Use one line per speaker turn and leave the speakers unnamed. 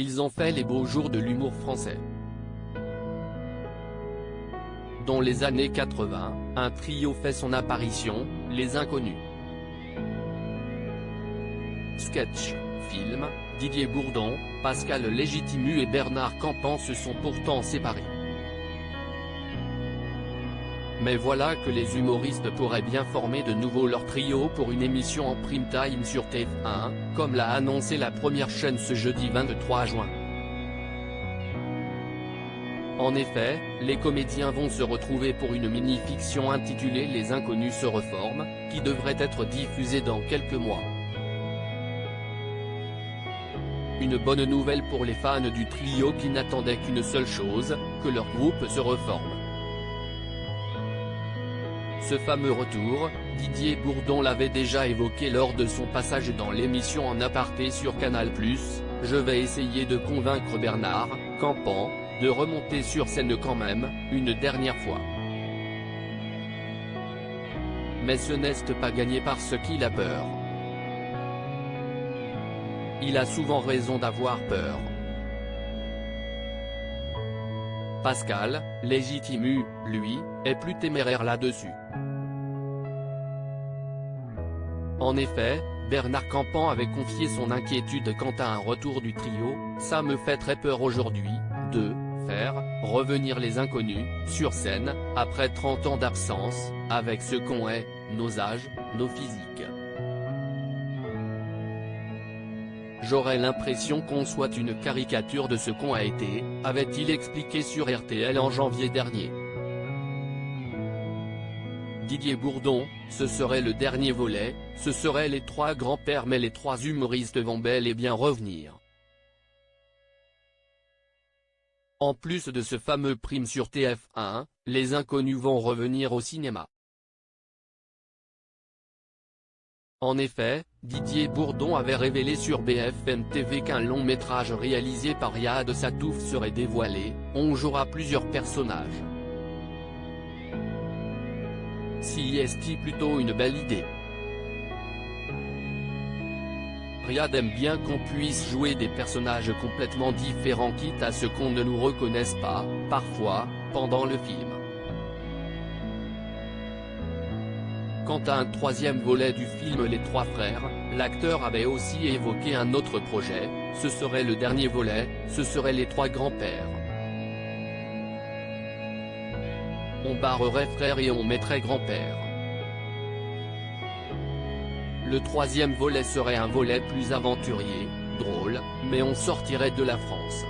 ils ont fait les beaux jours de l'humour français. Dans les années 80, un trio fait son apparition, les Inconnus. Sketch, film, Didier Bourdon, Pascal Légitimu et Bernard Campan se sont pourtant séparés. Mais voilà que les humoristes pourraient bien former de nouveau leur trio pour une émission en prime time sur TF1, comme l'a annoncé la première chaîne ce jeudi 23 juin. En effet, les comédiens vont se retrouver pour une mini-fiction intitulée Les Inconnus se reforment, qui devrait être diffusée dans quelques mois. Une bonne nouvelle pour les fans du trio qui n'attendaient qu'une seule chose, que leur groupe se reforme. Ce fameux retour, Didier Bourdon l'avait déjà évoqué lors de son passage dans l'émission En aparté sur Canal+, je vais essayer de convaincre Bernard Campan de remonter sur scène quand même, une dernière fois. Mais ce n'est pas gagné parce qu'il a peur. Il a souvent raison d'avoir peur. Pascal Légitimu, lui, est plus téméraire là-dessus. En effet, Bernard Campan avait confié son inquiétude quant à un retour du trio, ça me fait très peur aujourd'hui, de faire revenir les Inconnus sur scène, après 30 ans d'absence, avec ce qu'on est, nos âges, nos physiques. J'aurais l'impression qu'on soit une caricature de ce qu'on a été, avait-il expliqué sur RTL en janvier dernier. Didier Bourdon, ce serait le dernier volet, ce seraient les trois grands-pères mais les trois humoristes vont bel et bien revenir. En plus de ce fameux prime sur TF1, les Inconnus vont revenir au cinéma. En effet, Didier Bourdon avait révélé sur BFM TV qu'un long métrage réalisé par Yad Satouf serait dévoilé, on jouera plusieurs personnages. Si est-il plutôt une belle idée. Riyad aime bien qu'on puisse jouer des personnages complètement différents quitte à ce qu'on ne nous reconnaisse pas, parfois, pendant le film. Quant à un troisième volet du film Les Trois Frères, l'acteur avait aussi évoqué un autre projet, ce serait le dernier volet, ce serait les trois grands-pères. On barrerait frère et on mettrait grand-père. Le troisième volet serait un volet plus aventurier, drôle, mais on sortirait de la France.